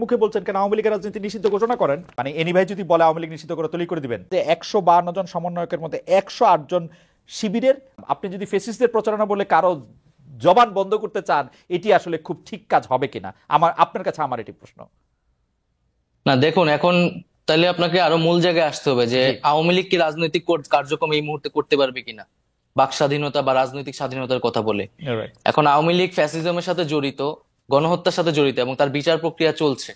মুখে বলছেন কেন আওয়ামী লীগের রাজনীতি নিষিদ্ধ ঘোষণা করেন, মানে এনি ভাই যদি বলে আওয়ামী লীগ নিষিদ্ধ করে তৈরি করে দিবেন যে 152 জন সমন্বয়কের মধ্যে 108 জন শিবিরের, আপনি যদি ফেসিস্টদের প্রচারণা বলে কারো জবান বন্ধ করতে চান, এটি আসলে খুব ঠিক কাজ হবে কিনা, আপনার কাছে আমার এটি প্রশ্ন। না দেখুন, এখন তাহলে আপনাকে আরো মূল জায়গায় আসতে হবে যে জি, আওয়ামী লীগ কি রাজনৈতিক কার্যক্রম এই মুহূর্তে করতে পারবে কিনা, বাক স্বাধীনতা বা রাজনৈতিক স্বাধীনতার কথা বলে। রাইট। এখন আওয়ামী লীগ ফ্যাসিজমের সাথে জড়িত, গণহত্যার সাথে জড়িত এবং তার বিচার প্রক্রিয়া চলছে।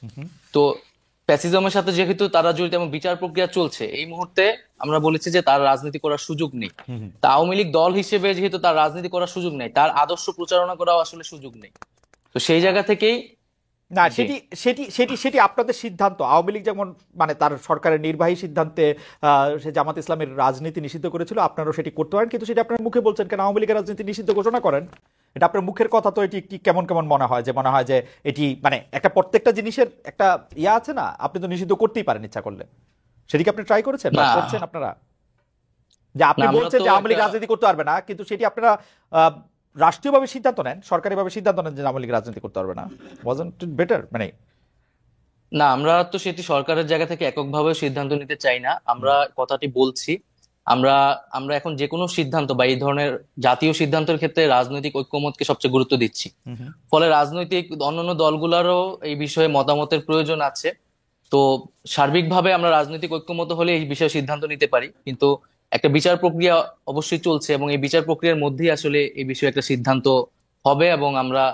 তো ফ্যাসিজমের সাথে যেহেতু তারা জড়িত এবং বিচার প্রক্রিয়া চলছে, এই মুহূর্তে আমরা বলেছি যে তার রাজনীতি করার সুযোগ নেই। তা আওয়ামী লীগ দল হিসেবে যেহেতু তার রাজনীতি করার সুযোগ নেই, তার আদর্শ প্রচারণা করাও আসলে সুযোগ নেই। তো সেই জায়গা থেকেই না, জি। সেটি সেটি সেটি সেটি আপনাদের সিদ্ধান্ত। আওয়ামী লীগ যেমন মানে তার সরকারের নির্বাহী সিদ্ধান্তে সে জামাত ইসলামের রাজনীতি নিষিদ্ধ করেছিল, আপনারাও সেটি করতে পারেন, কিন্তু সেটি আপনার মুখে বলছেন কেন আওয়ামী লীগের রাজনীতি নিষিদ্ধ ঘোষণা করেন। এটা আপনার মুখের কথা, তো এটি একটি কেমন কেমন মনে হয়, যে মনে হয় যে এটি মানে একটা প্রত্যেকটা জিনিসের একটা ইয়া আছে না, আপনি তো নিষিদ্ধ করতেই পারেন ইচ্ছা করলে। সেদিকে আপনি ট্রাই করেছেন বা না করছেন আপনারা, যে না আপনি আমরা বলছেন তো যে আওয়ামী একটা লীগ রাজনীতি করতে পারবে না, কিন্তু সেটি আপনারা রাষ্ট্রীয়ভাবে সিদ্ধান্ত নেন, সরকারিভাবে সিদ্ধান্ত নেন যে আওয়ামী লীগ রাজনীতি করতে পারবে না। ওয়াজন্ট ইট বেটার মানে? না, আমরা তো সেটি সরকারের জায়গা থেকে এককভাবে সিদ্ধান্ত নিতে চাই না। আমরা কথাটি বলছি, আমরা আমরা এখন যে কোনো সিদ্ধান্ত বা এই ধরনের জাতীয় সিদ্ধান্তের ক্ষেত্রে রাজনৈতিক ঐক্যমতকে সবচেয়ে গুরুত্ব দিচ্ছি। ফলে রাজনৈতিক অন্যান্য দলগুলোরও এই বিষয়ে মতামতের প্রয়োজন আছে। তো সার্বিকভাবে আমরা রাজনৈতিক ঐক্যমত হলে এই বিষয়ে সিদ্ধান্ত নিতে পারি, কিন্তু একটা বিচার প্রক্রিয়া অবশ্যই চলছে এবং এই বিচার প্রক্রিয়ার মধ্যেই আসলে এই বিষয়ে একটা সিদ্ধান্ত হবে এবং আমরা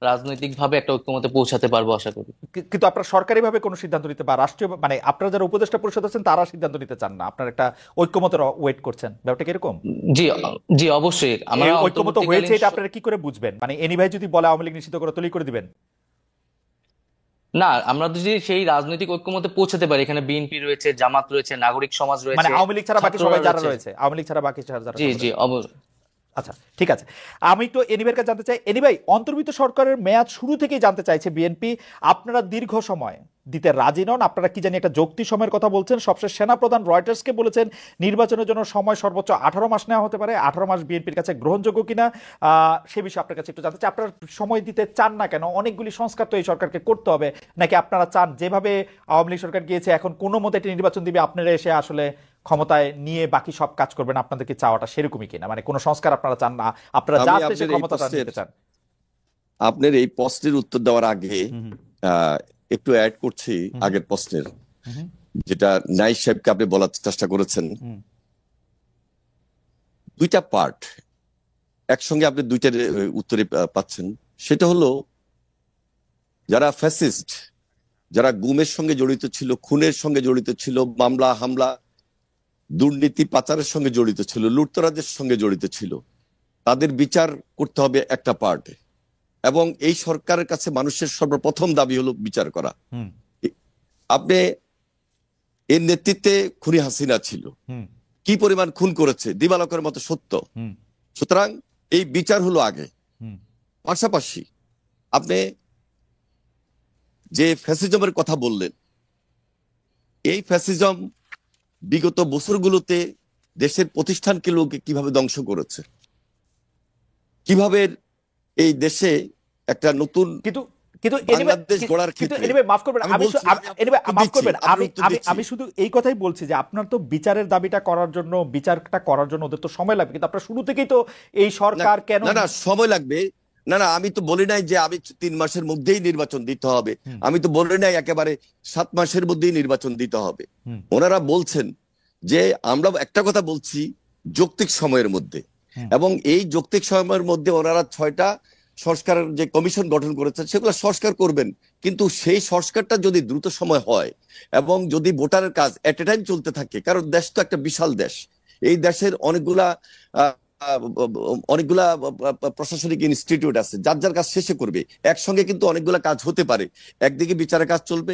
রাজনৈতিকভাবে একটা ঐক্যমতে পৌঁছাতে পারবো আশা করি। কিন্তু আপনারা সরকারিভাবে কোনো সিদ্ধান্ত নিতে বা রাষ্ট্রীয় মানে আপনারা যারা উপদেষ্টা পরিষদ আছেন তারা সিদ্ধান্ত নিতে চান না, আপনারা একটা ঐক্যমতের ওয়েট করছেন, ব্যাপারটা কিরকম? জি, জি অবশ্যই আমরা এই ঐক্যমত হয়েছে অন্তর্বর্তীকালীন এটা আপনারা কি করে বুঝবেন? মানে এনি ভাই যদি বলে আওয়ামী লীগ নিষিদ্ধ করে তৈরি করে দিবেন? না, আমরা যদি সেই রাজনৈতিক ঐক্যমতে পৌঁছাতে পারি, এখানে বিএনপি রয়েছে, জামাত রয়েছে, নাগরিক সমাজ মানে রয়েছে, আওয়ামী লীগ ছাড়া বাকি ছাত্ররা সবাই যারা রয়েছে। রয়েছে, আওয়ামী লীগ ছাড়া বাকি যারা জি সবাই জি রয়েছে। আচ্ছা, ঠিক আছে। আমি তো এনিবের কাছে জানতে চাই, এনি ভাই অন্তর্বর্তী সরকারের মেয়াদ শুরু থেকেই জানতে চাইছে বিএনপি, আপনারা দীর্ঘ সময় দিতে রাজি নন, আপনারা কি জানি একটা যৌক্তিক সময়ের কথা বলছেন, সবশেষ সেনাপ্রধান রয়টার্সকে বলেছেন নির্বাচনের জন্য সময় সর্বোচ্চ 18 মাস নেওয়া হতে পারে, 18 মাস বিএনপির কাছে গ্রহণযোগ্য কিনা সে বিষয়ে আপনার কাছে একটু জানতে চাই। আপনারা সময় দিতে চান না কেন? অনেকগুলি সংস্কার তো এই সরকারকে করতে হবে, নাকি আপনারা চান যেভাবে আওয়ামী লীগ সরকার গিয়েছে এখন কোনো মতে একটি নির্বাচন দিবে, আপনারা এসে আসলে ক্ষমতায় নিয়ে বাকি সব কাজ করবেন, আপনাদের কি চাওয়াটা সেরকমই কিনা, মানে কোনো সংস্কার আপনারা চান না, আপনারা আমি জাস্ট এসে আপনার এই ক্ষমতাটা প্রশ্নের নিতে চান? আপনার এই প্রশ্নের উত্তর দেওয়ার আগে হুম আহ, একটু অ্যাড করছি হুম আগের প্রশ্নের, হুম যেটা নাইস সাহেবকে আপনি বলার চেষ্টা করেছেন। হুম দুইটা পার্ট একসঙ্গে আপনি দুইটার উত্তরে পাচ্ছেন। সেটা হলো যারা ফ্যাসিস্ট, যারা গুমের সঙ্গে জড়িত ছিল, খুনের সঙ্গে জড়িত ছিল, মামলা হামলা দুর্নীতি পাচারের সঙ্গে জড়িত ছিল, লুটতরাজের সঙ্গে জড়িত ছিল, তাদের বিচার করতে হবে একটা পার্টে। এবং এই সরকারের কাছে মানুষের সর্বপ্রথম দাবি হলো বিচার করা। হুম আপনি এর নেতৃত্বে খুনি হাসিনা ছিল, হুম কি পরিমাণ খুন করেছে দিবালকের মতো সত্য। হুম সুতরাং এই বিচার হলো আগে। হুম পাশাপাশি আপনি যে ফ্যাসিজমের কথা বললেন, এই ফ্যাসিজম বিগত বছরগুলোতে দেশের প্রতিষ্ঠানকে লোকে কিভাবে ধ্বংস করেছে, কিভাবে এই দেশে একটা নতুন কিন্তু কিন্তু বাংলাদেশ গড়ার কিন্তু ক্ষেত্রে। এনিওয়ে মাফ করবেন, আমি আমি বলছি, আমি এনিওয়ে আপনাকে মাফ দিচ্ছি, করবেন, আপনার আমি উত্তর আমি দিচ্ছি। আমি শুধু এই কথাই বলছি যে আপনার তো বিচারের দাবিটা করার জন্য, বিচারটা করার জন্য ওদের তো সময় লাগবে, কিন্তু আপনার শুরু থেকেই তো এই না সরকার কেন? না না, সময় লাগবে। না না, আমি তো বলি নাই যে আমি 3 মাসের মধ্যেই নির্বাচন দিতে হবে। হুম আমি তো বলি নাই একেবারে 7 মাসের মধ্যেই নির্বাচন দিতে হবে। হুম ওনারা বলছেন যে আমরা একটা কথা বলছি যৌক্তিক সময়ের মধ্যে, হুম এবং এই যৌক্তিক সময়ের মধ্যে ওনারা 6টা সংস্কারের যে কমিশন গঠন করেছেন সেগুলো সংস্কার করবেন। কিন্তু সেই সংস্কারটা যদি দ্রুত সময় হয় এবং যদি ভোটারের কাজ এট এ টাইম চলতে থাকে, কারণ দেশ তো একটা বিশাল দেশ, এই দেশের অনেকগুলা আহ, আহ, অনেকগুলা প্রশাসনিক ইনস্টিটিউট আছে, যার যার কাজ শেষে করবে। একসঙ্গে কিন্তু অনেকগুলা কাজ হতে পারে। একদিকে বিচারের কাজ চলবে,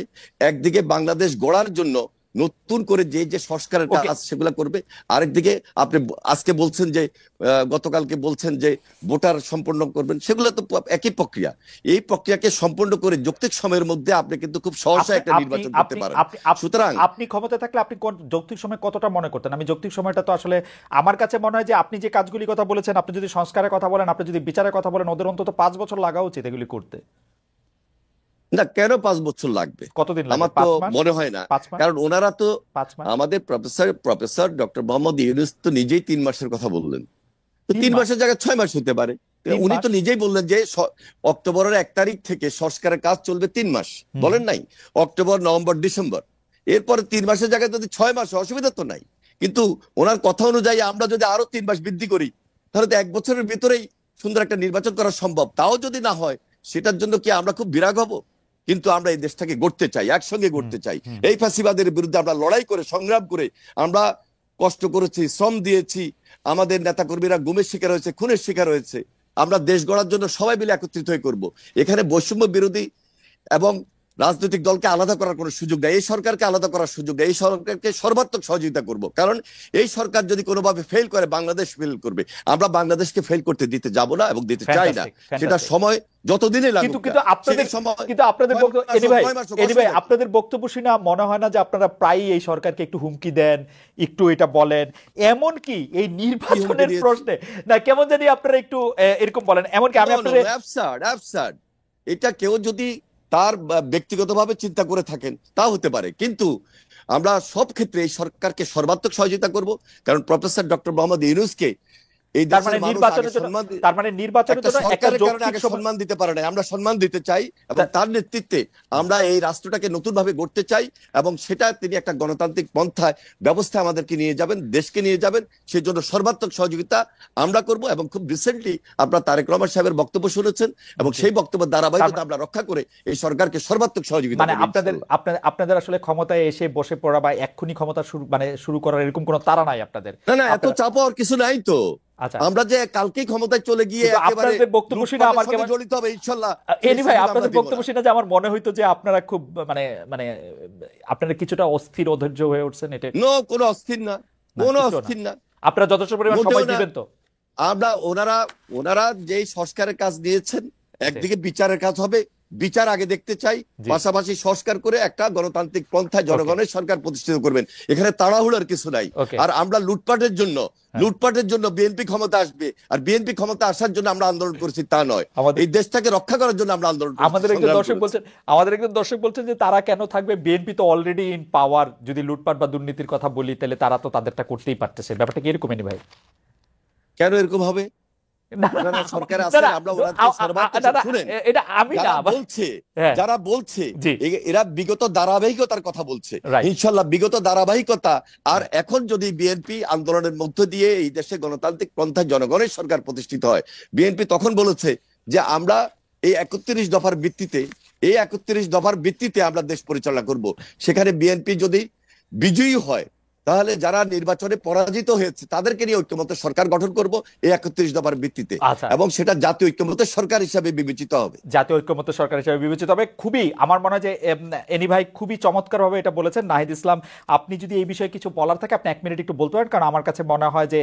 একদিকে বাংলাদেশ গড়ার জন্য নতুন করে যে যে সংস্কারের ওকে। কাজ সেগুলা করবে, আরেকদিকে আপনি আজকে বলছেন যে গতকালকে বলছেন যে ভোটার সম্পন্ন করবেন, সেগুলো তো একই প্রক্রিয়া। এই প্রক্রিয়াকে সম্পন্ন করে যৌক্তিক সময়ের মধ্যে আপনি কিন্তু খুব সহজে আপনি একটা আপনি নির্বাচন করতে আপনি পারেন। আপনি সুতরাং আপনি ক্ষমতায় থাকলে আপনি যৌক্তিক সময় কতটা মনে করতেন? আমি যৌক্তিক সময়টা তো আসলে আমার কাছে মনে হয় যে আপনি যে কাজগুলি কথা বলেছেন, আপনি যদি সংস্কারের কথা বলেন, আপনি যদি বিচারের কথা বলেন, ওদের অন্তত 5 বছর লাগা উচিত এগুলি করতে। না, কেন 5 বছর লাগবে? কতদিন লাগবে? আমার তো 5 মাস? মনে হয় না। 5 মাস? কারণ ওনারা তো 5 মাস? আমাদের প্রফেসর ডক্টর মোহাম্মদ ইউনূস তো নিজেই 3 মাসের কথা বললেন। তো 3 তিন মাস? মাসের জায়গায় 6 মাস হতে পারে। তো 3 উনি মাস? তো নিজেই বললেন যে অক্টোবরের 1 তারিখ থেকে সংস্কারের কাজ চলবে 3 মাস। হুম। বলেন নাই? অক্টোবর, নভেম্বর, ডিসেম্বর, এরপরে 3 মাসের জায়গায় যদি 6 মাস, অসুবিধা তো নাই। কিন্তু ওনার কথা অনুযায়ী আমরা যদি আরো 3 মাস বৃদ্ধি করি, তাহলে তো 1 বছরের ভিতরেই সুন্দর একটা নির্বাচন করা সম্ভব। তাও যদি না হয়, সেটার জন্য কি আমরা খুব বিরাগ হব? কিন্তু আমরা এই দেশটাকে গড়তে চাই, একসঙ্গে গড়তে চাই। হুম। এই ফ্যাসিবাদের বিরুদ্ধে আমরা লড়াই করে, সংগ্রাম করে, আমরা কষ্ট করেছি, শ্রম দিয়েছি, আমাদের নেতাকর্মীরা গুমের শিকার হয়েছে, খুনের শিকার হয়েছে। আমরা দেশ গড়ার জন্য সবাই মিলে একত্রিত হয়ে করব। এখানে বৈষম্য বিরোধী এবং রাজনৈতিক দলকে আলাদা করার কোনো সুযোগ নেই, এই সরকারকে আলাদা করার সুযোগ নেই। এই সরকারকে সর্বাত্মক সহযোগিতা করব। কারণ এই সরকার যদি কোনোভাবে ফেল করে, বাংলাদেশ ফেল করবে। আমরা বাংলাদেশকে ফেল করতে দিতে যাব না এবং দিতে চাই না। ফ্যান্টাস্টিক, সেটা ফ্যান্টাস্টিক। সময় যতদিনই লাগুক কিন্তু না, কিন্তু আপনাদের সেই সময় কিন্তু আপনাদের 6 বক্তব্য মাস এনি হোক, ভাই 9 মাস হোক, এনি ভাই অসুবিধা কি? আপনাদের বক্তব্য শুনে মনে হয় না যে আপনারা প্রায়ই এই সরকারকে একটু হুমকি দেন, একটু এটা বলেন, এমন কি এই কি হুমকি নির্বাচনের দিয়েছি? প্রশ্নে না কেমন জানি আপনারা একটু এরকম বলেন, এমনকি আমি No, no, আপনাদের no, absurd, absurd। এটা কেউ যদি তার ব্যক্তিগতভাবে চিন্তা করে থাকেন, তা হতে পারে। কিন্তু আমরা সব ক্ষেত্রে এই সরকারকে সর্বাত্মক সহযোগিতা করব। কারণ প্রফেসর ডক্টর মোহাম্মদ ইউনূসকে এই তার দেশের মানে মানুষ আগে নির্বাচনের জন্য সম্মান তার মানে নির্বাচনের একটা জন্য একটা সরকারের কারণে যৌক্তিক আগে সময় সম্মান দিতে পারে না, আমরা সম্মান দিতে চাই এবং তা- তার নেতৃত্বে আমরা এই রাষ্ট্রটাকে নতুন ভাবে গড়তে চাই। এবং সেটা তিনি একটা গণতান্ত্রিক পন্থায় ব্যবস্থা আমাদেরকে নিয়ে যাবেন, দেশকে নিয়ে যাবেন। সেই জন্য সর্বাত্মক সহযোগিতা আমরা করব। এবং খুব রিসেন্টলি আপনার তারেক রহমান সাহেবের বক্তব্য শুনেছেন এবং জি। সেই বক্তব্যের ধারাবাহিকতা আমরা রক্ষা করে এই সরকারকে সর্বাত্মক সহযোগিতা মানে করব আপনাদের ইনশাআল্লাহ। আপনাদের আসলে ক্ষমতায় এসে বসে পড়া বা এক্ষুনি ক্ষমতা শুরু মানে শুরু করার এরকম কোনো তাড়া নাই আপনাদের? না, না, এত আপনারা চাপ হওয়ার কিছু নাই তো। আচ্ছা, আমরা যে কালকেই ক্ষমতায় চলে গিয়ে কিন্তু একেবারে আপনাদের বক্তব্য শুনে লুটপাটের আমার সঙ্গে কেমন জড়িত হবে ইনশাআল্লাহ, এনি সেই ভাই সুযোগ আমরা আপনাদের দিব বক্তব্য না। শুনে যে আমার মনে হইতো যে আপনারা খুব মানে মানে আপনারা কিছুটা অস্থির অধৈর্য হয়ে উঠছেন, এটা নো, কোনো অস্থির না, না কোনো কিছু না। অস্থির না, আপনারা যথেষ্ট পরিমাণ মোটেও সময় না। দিবেন তো? আমরা ওনারা যেই সংস্কারের কাজ নিয়েছেন, জি একদিকে বিচারের কাজ হবে, বিচার আগে দেখতে চাই, জি পাশাপাশি সংস্কার করে একটা গণতান্ত্রিক পন্থায় ওকে জনগণের সরকার প্রতিষ্ঠিত করবেন। এখানে তাড়াহুড়ার কিছু নাই। ওকে আর আমরা হ্যাঁ লুটপাটের জন্য বিএনপি ক্ষমতা আসবে আর বিএনপি ক্ষমতা আসার জন্য আমরা আন্দোলন করেছি তা নয়। আমাদের এই দেশটাকে রক্ষা করার জন্য আমরা আন্দোলন করেছি, আমাদের একজন সংগ্রাম দর্শক করেছি। বলছেন আমাদের একজন দর্শক বলছেন যে তারা কেন থাকবে, বিএনপি তো অলরেডি ইন পাওয়ার, যদি লুটপাট বা দুর্নীতির কথা বলি তাহলে তারা তো তাদেরটা করতেই পারতেছে, ব্যাপারটা কি এরকমই ভাই? কেন এরকম হবে? না না ওনারা সরকারে না আছেন, না আমরা ওনাদের সর্বাত্মক না, না, শুনেন। এটা আমি না হ্যাঁ যারা বলছে জি এরা বিগত ধারাবাহিকতার কথা বলছে। রাইট ইনশাল্লাহ বিগত ধারাবাহিকতা। আর এখন যদি বিএনপি আন্দোলনের মধ্য দিয়ে এই দেশে গণতান্ত্রিক পন্থায় জনগণের সরকার প্রতিষ্ঠিত হয়, বিএনপি তখন বলেছে যে আমরা এই 31 দফার ভিত্তিতে আমরা দেশ পরিচালনা করব। সেখানে বিএনপি যদি বিজয়ী হয়, তাহলে যারা নির্বাচনে পরাজিত হয়েছে তাদেরকে নিয়ে ঐক্যমত্য সরকার গঠন করব এই 31 দফার ভিত্তিতে। আচ্ছা, এবং সেটা জাতীয় ঐক্যমত্য সরকার হিসাবে বিবেচিত হবে। জাতীয় ঐক্যমত্য সরকার হিসেবে বিবেচিত হবে। খুবই আমার মনে হয় যে এনি ভাই খুবই চমৎকারভাবে এটা বলেছেন। নাহিদ ইসলাম, আপনি যদি এই বিষয়ে কিছু বলার থাকে আপনি 1 মিনিট একটু বলতে পারেন, কারণ আমার কাছে মনে হয় যে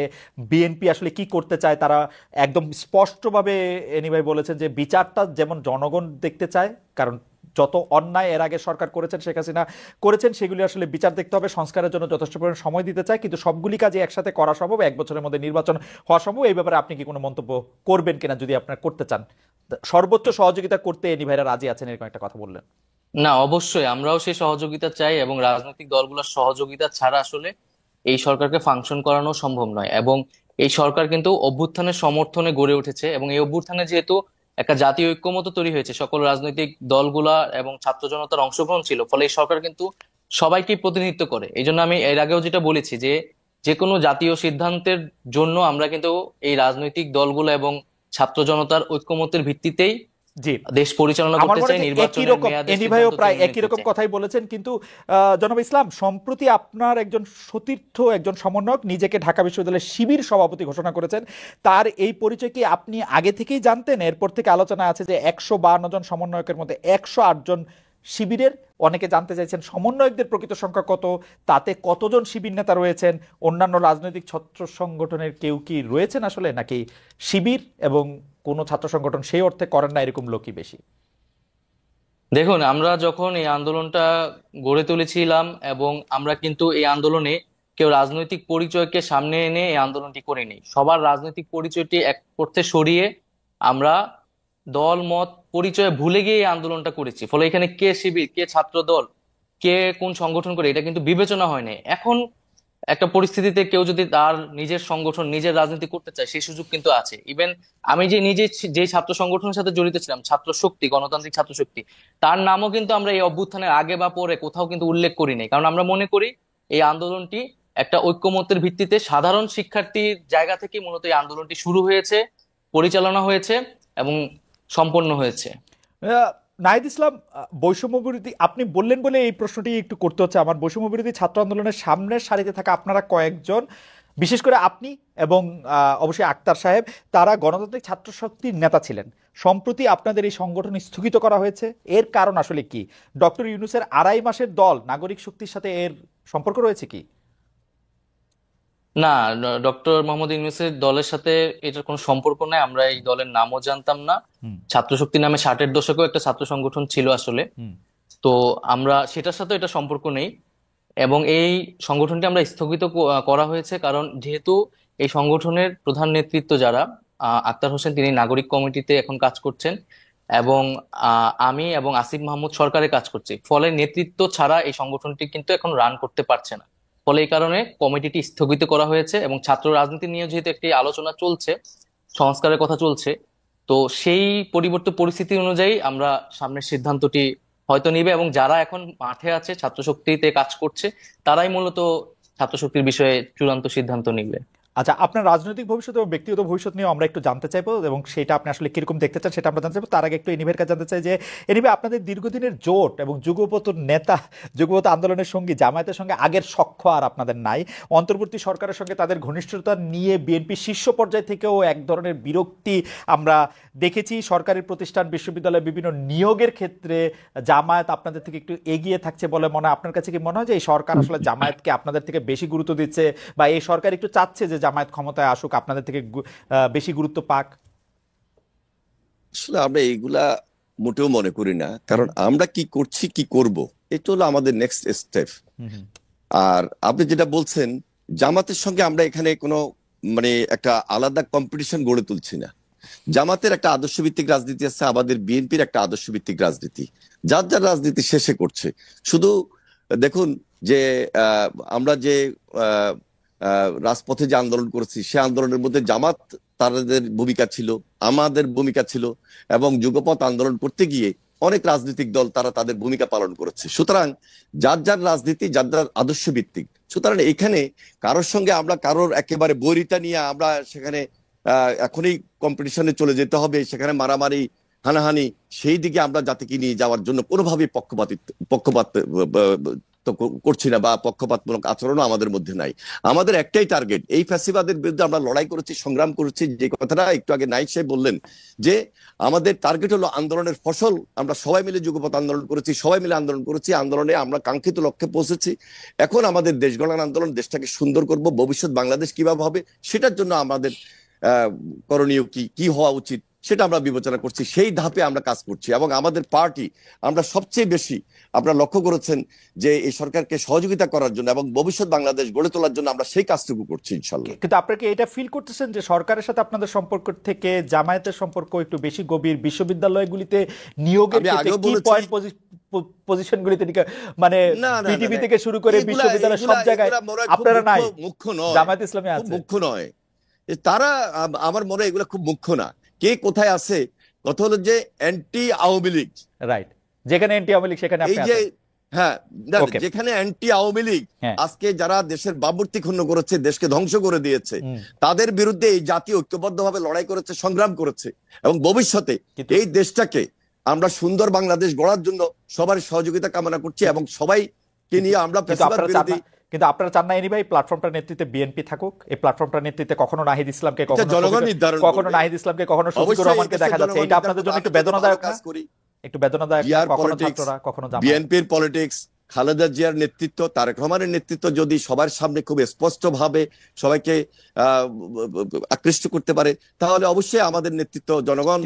বিএনপি আসলে কি করতে চায়, তারা একদম স্পষ্টভাবে এনি ভাই বলেছেন যে বিচারটা যেমন জনগণ দেখতে চায়, কারণ যত অন্যায় এর আগে সরকার করেছেন, শেখ হাসিনা করেছেন, সেগুলি আসলে বিচার দেখতে হবে, সংস্কারের জন্য যথেষ্ট পরিমাণ সময় দিতে চায়, কিন্তু সবগুলি কাজে একসাথে করা সম্ভব, 1 বছরের মধ্যে নির্বাচন হওয়া সম্ভব। এই ব্যাপারে আপনি কি কোনো মন্তব্য করবেন কিনা, যদি আপনার করতে চান? সর্বোচ্চ সহযোগিতা করতে এনি ভাইরা রাজি আছেন, এরকম একটা কথা বললেন। না, অবশ্যই আমরাও সেই সহযোগিতা চাই এবং রাজনৈতিক দলগুলোর সহযোগিতা ছাড়া আসলে এই সরকারকে ফাংশন করানো সম্ভব নয়। এবং এই সরকার কিন্তু অভ্যুত্থানের সমর্থনে গড়ে উঠেছে এবং এই অভ্যুত্থানে যেহেতু একটা জাতীয় ঐক্যমত্য তৈরি হয়েছে, সকল রাজনৈতিক দলগুলা এবং ছাত্র জনতার অংশগ্রহণ ছিল, ফলে এই সরকার কিন্তু সবাইকে প্রতিনিধিত্ব করে। এই জন্য আমি এর আগেও যেটা বলেছি যে যে কোনো জাতীয় সিদ্ধান্তের জন্য আমরা কিন্তু এই রাজনৈতিক দলগুলো এবং ছাত্র জনতার ঐক্যমত্যের ভিত্তিতেই জি, দেশ পরিচালনা আমার করতে মনে চাই, হয় যে একই নির্বাচনের রকম মেয়াদে এনি ভাইও সিদ্ধান্ত প্রায় তুলে একই নিতে রকম চাই। কথাই বলেছেন। কিন্তু জনাব ইসলাম, সম্প্রতি আপনার একজন সতীর্থ, একজন সমন্বয়ক নিজেকে ঢাকা বিশ্ববিদ্যালয়ের শিবির সভাপতি ঘোষণা করেছেন। তার এই পরিচয় কি আপনি আগে থেকেই জানতেন? এরপর থেকে আলোচনা আছে যে 152 জন সমন্বয়কের মধ্যে 108 জন শিবিরের। অনেকে জানতে চাইছেন সমন্বয়কদের প্রকৃত সংখ্যা কত, তাতে কতজন শিবির নেতা রয়েছেন, অন্যান্য রাজনৈতিক ছাত্র সংগঠনের কেউ কি রয়েছেন আসলে, নাকি শিবির এবং কোনো ছাত্র সংগঠন সেই অর্থে করেন না এরকম লোকই বেশি? দেখুন, আমরা যখন এই আন্দোলনটা গড়ে তুলেছিলাম এবং আমরা কিন্তু এই আন্দোলনে কেউ রাজনৈতিক পরিচয়কে সামনে এনে এই আন্দোলনটি করিনি। সবার রাজনৈতিক পরিচয়টি এক করতে সরিয়ে আমরা দল মত পরিচয় ভুলে গিয়ে এই আন্দোলনটা করেছি। ফলে এখানে কে শিবির, কে ছাত্র দল, কে কোন সংগঠন করে এটা কিন্তু বিবেচনা হয় নাই। এখন একটা পরিস্থিতিতে কেউ যদি তার নিজের সংগঠন, নিজের রাজনীতি করতে চায়, সেই সুযোগ কিন্তু আছে। ইভেন আমি যে নিজে যে ছাত্র সংগঠনের সাথে জড়িত ছিলাম, ছাত্র শক্তি, গণতান্ত্রিক ছাত্র শক্তি, তার নামও কিন্তু আমরা এই অভ্যুত্থানের আগে বা পরে কোথাও কিন্তু উল্লেখ করি নাই। কারণ আমরা মনে করি এই আন্দোলনটি একটা ঐক্যমত্যের ভিত্তিতে সাধারণ শিক্ষার্থীর জায়গা থেকে মূলত এই আন্দোলনটি শুরু হয়েছে, পরিচালনা হয়েছে এবং সম্পন্ন হয়েছে। নাহিদ ইসলাম, বৈষম্য বিরোধী আপনি বললেন বলে এই প্রশ্নটি একটু করতে হচ্ছে আমার। বৈষম্য বিরোধী ছাত্র আন্দোলনের সামনের সারিতে থাকা আপনারা কয়েকজন, বিশেষ করে আপনি এবং অবশ্যই আক্তার সাহেব, তারা গণতান্ত্রিক ছাত্র শক্তির নেতা ছিলেন। সম্প্রতি আপনাদের এই সংগঠন স্থগিত করা হয়েছে, এর কারণ আসলে কি? ডক্টর ইউনূসের 2.5 মাসের দল নাগরিক শক্তির সাথে এর সম্পর্ক রয়েছে কি? না, ডক্টর মোহাম্মদ ইউনূসের দলের সাথে এটার কোনো সম্পর্ক নাই। আমরা এই দলের নামও জানতাম না। হুম ছাত্র শক্তি নামে 60-এর দশকেও একটা ছাত্র সংগঠন ছিল আসলে। হুম তো আমরা সেটার সাথে এটা সম্পর্ক নেই। এবং এই সংগঠনটি আমরা স্থগিত করা হয়েছে কারণ যেহেতু এই সংগঠনের প্রধান নেতৃত্ব যারা, আক্তার হোসেন, তিনি নাগরিক কমিটিতে এখন কাজ করছেন এবং আমি এবং আসিফ মাহমুদ সরকারে কাজ করছি। ফলে নেতৃত্ব ছাড়া এই সংগঠনটি কিন্তু এখন রান করতে পারছে না। ফলে এই কারণে কমিটিটি স্থগিত করা হয়েছে এবং ছাত্র রাজনীতি নিয়ে যেহেতু একটি আলোচনা চলছে, সংস্কারের কথা চলছে, তো সেই পরিবর্তিত পরিস্থিতি অনুযায়ী আমরা সামনের সিদ্ধান্তটি হয়তো নিবে। এবং যারা এখন মাঠে আছে, ছাত্র শক্তিতে কাজ করছে, তারাই মূলত ছাত্র শক্তির বিষয়ে চূড়ান্ত সিদ্ধান্ত নিবে। আচ্ছা, আপনার রাজনৈতিক ভবিষ্যৎ এবং ব্যক্তিগত ভবিষ্যৎ নিয়ে আমরা একটু জানতে চাইবো, এবং সেটা আপনি আসলে কিরকম দেখতে চান সেটা আমরা জানতে চাইবো। তার আগে একটু এনিভের কাছে জানতে চাই যে এনিভে, আপনাদের দীর্ঘদিনের জোট এবং যুগপত নেতা, যুগপত আন্দোলনের সঙ্গী জামায়াতের সঙ্গে আগের সখ্য আর আপনাদের নাই। অন্তর্বর্তী সরকারের সঙ্গে তাদের ঘনিষ্ঠতা নিয়ে বিএনপি শীর্ষ পর্যায় থেকেও এক ধরনের বিরক্তি আমরা দেখেছি। সরকারি প্রতিষ্ঠান, বিশ্ববিদ্যালয়ে বিভিন্ন নিয়োগের ক্ষেত্রে জামায়াত আপনাদের থেকে একটু এগিয়ে থাকছে বলে মনে হয়। আপনার কাছে কি মনে হয় যে এই সরকার আসলে জামায়াতকে আপনাদের থেকে বেশি গুরুত্ব দিচ্ছে, বা এই সরকার একটু চাচ্ছে যে জামায়াত ক্ষমতায় আসুক, আপনাদের থেকে বেশি গুরুত্ব পাক? আসলে আমরা এইগুলা মোটেও মনে করি না, কারণ আমরা কি করছি, কি করব, এটা হলো আমাদের নেক্সট স্টেপ। আর আপনি যেটা বলছেন, জামাতের সঙ্গে আমরা এখানে কোনো একটা আলাদা কম্পিটিশন গড়ে তুলছি না। জামাতের একটা আদর্শ ভিত্তিক রাজনীতি আছে, আমাদের বিএনপির একটা আদর্শ ভিত্তিক রাজনীতি। যার যার রাজনীতি শেষে করছে। শুধু দেখুন যে আমরা যে রাজপথে যে আন্দোলন করেছি, সে আন্দোলনের মধ্যে জামাত তাদের ভূমিকা ছিল, আমাদের ভূমিকা ছিল, এবং যুগপৎ আন্দোলন করতে গিয়ে অনেক রাজনৈতিক দল তারা তাদের ভূমিকা পালন করেছে। সুতরাং যার যার রাজনীতি, যার যার আদর্শ ভিত্তিক। সুতরাং এখানে কারোর সঙ্গে আমরা কারোর একেবারে বৈরিতা নিয়ে আমরা সেখানে এখনই কম্পিটিশনে চলে যেতে হবে, সেখানে মারামারি, হানাহানি, সেই দিকে আমরা জাতিকে নিয়ে যাওয়ার জন্য কোনোভাবেই পক্ষপাত তো করছি না, বা পক্ষপাতমূলক আচরণও আমাদের মধ্যে নাই। আমাদের একটাই টার্গেট, এই ফ্যাসিবাদের বিরুদ্ধে আমরা লড়াই করেছি, সংগ্রাম করেছি। যে কথাটা একটু আগে নাইক সাহেব বললেন যে আমাদের টার্গেট হলো আন্দোলনের ফসল। আমরা সবাই মিলে যুগপৎ আন্দোলন করেছি, সবাই মিলে আন্দোলন করেছি, আন্দোলনে আমরা কাঙ্ক্ষিত লক্ষ্যে পৌঁছেছি। এখন আমাদের দেশ গঠন আন্দোলন, দেশটাকে সুন্দর করব, ভবিষ্যৎ বাংলাদেশ কিভাবে হবে সেটার জন্য আমাদের করণীয় কি হওয়া উচিত সেটা আমরা বিবেচনা করছি। সেই ধাপে আমরা কাজ করছি, এবং আমাদের পার্টি আমরা সবচেয়ে বেশি, আপনারা লক্ষ্য করেছেন যে এই সরকারকে সহযোগিতা করার জন্য এবং ভবিষ্যৎ বাংলাদেশ গড়ে তোলার জন্য আমরা সেই কাজটুকু করছি ইনশাল্লাহ। কিন্তু আপনারা কি এটা ফিল করতেছেন যে সরকারের সাথে আপনাদের সম্পর্ক থেকে জামায়াতের সম্পর্ক একটু বেশি গভীর? বিশ্ববিদ্যালয়গুলিতে নিয়োগের ক্ষেত্রে কি পয়েন্ট পজিশনগুলিতে, মানে পৃথিবী থেকে শুরু করে বিশ্ববিদ্যালয় সব জায়গায় আপনারা নাই, মুখ্য নয়, জামায়াত ইসলামী আছে, মুখ্য নয় তারা। আমার মনে হয় এগুলো খুব মুখ্য না, কে কোথায় আছে। কথা হলো যে অ্যান্টি আওয়ামী লীগ, রাইট, যেখানে অ্যান্টি আওয়ামী লীগ সেখানে এই যে হ্যাঁ, যেখানে অ্যান্টি আওয়ামী লীগ আজকে যারা দেশের ভাবমূর্তি ক্ষুণ্ণ করেছে, দেশকে ধ্বংস করে দিয়েছে, তাদের বিরুদ্ধে এই জাতি ঐক্যবদ্ধভাবে লড়াই করেছে, সংগ্রাম করেছে, এবং ভবিষ্যতে এই দেশটাকে আমরা সুন্দর বাংলাদেশ গড়ার জন্য সবার সহযোগিতা কামনা করছি, এবং সবাইকে নিয়ে আমরা ফ্যাসিবাদ বিরোধী। কিন্তু আপনারা চান না ভাই প্ল্যাটফর্মটার নেতৃত্বে বিএনপি থাকুক? এই প্ল্যাটফর্মটার নেতৃত্বে কখনো নাহিদ ইসলামকে, কখনো নাহিদ ইসলামকে, কখনো শফিকুর রহমানকে দেখা যাচ্ছে। এটা আপনাদের জন্য একটু বেদনাদায়ক না? একটু বেদনাদায়ক, কখনো ছাত্ররা, কখনো জামায়াত। বিএনপির পলিটিক্স, খালেদা জিয়ার নেতৃত্ব, তারেক রহমানের নেতৃত্ব যদি সবার সামনে খুব স্পষ্টভাবে সবাইকে আকৃষ্ট করতে পারে, তাহলে অবশ্যই আমাদের নেতৃত্ব জনগণ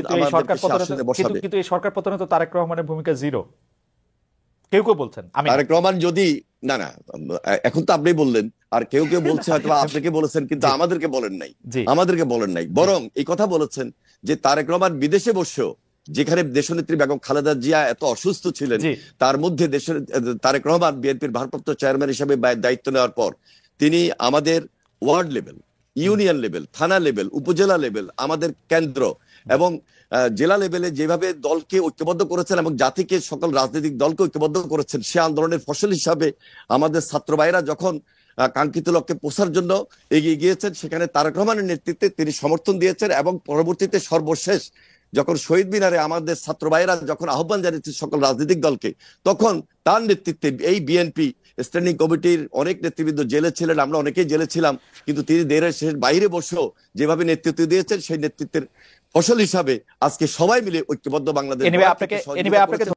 বসাবে। কিন্তু এই সরকার পতনে তো তারেক রহমানের ভূমিকা জিরো, কেউ কেউ বলছেন। তারেক রহমান যদি না, এখন তো আপনি বললেন, আর কেউ কেউ বলছে হয়তো আপনাকে বলেছেন, কিন্তু আমাদেরকে বলেন নাই, বরং এই কথা বলেছেন যে তারেক রহমান বিদেশে বসেও যেখানে দেশনেত্রী বেগম খালেদা জিয়া এত অসুস্থ ছিলেন, জি তার মধ্যে দেশের তারেক রহমান বিএনপির ভারপ্রাপ্ত চেয়ারম্যান হিসেবে দায়িত্ব নেওয়ার পর তিনি আমাদের ওয়ার্ড লেভেল, ইউনিয়ন লেভেল, থানা লেভেল, উপজেলা লেভেল, আমাদের কেন্দ্র এবং জেলা লেভেলে যেভাবে দলকে ঐক্যবদ্ধ করেছেন এবং জাতিকে, সকল রাজনৈতিক দলকে ঐক্যবদ্ধ করেছেন, সে আন্দোলনের ফসল হিসাবে আমাদের ছাত্র ভাইরা যখন কাঙ্ক্ষিত লক্ষ্যে পৌঁছার জন্য এগিয়ে গিয়েছেন, সেখানে তারেক রহমানের নেতৃত্বে তিনি সমর্থন দিয়েছেন এবং পরবর্তীতে সর্বশেষ যখন শহীদ মিনারে আমাদের ছাত্র ভাইয়েরা যখন আহ্বান জানিয়েছে সকল রাজনৈতিক দলকে, তখন তার নেতৃত্বে এই বিএনপি স্ট্যান্ডিং কমিটির অনেক নেতৃবৃন্দ জেলে ছিলেন, আমরা অনেকেই জেলে ছিলাম, কিন্তু তিনি দেশের বাইরে বসেও যেভাবে নেতৃত্ব দিয়েছেন, সেই নেতৃত্বের ফসল হিসাবে আজকে সবাই মিলে ঐক্যবদ্ধ বাংলাদেশ এনিওয়ে আপনাকে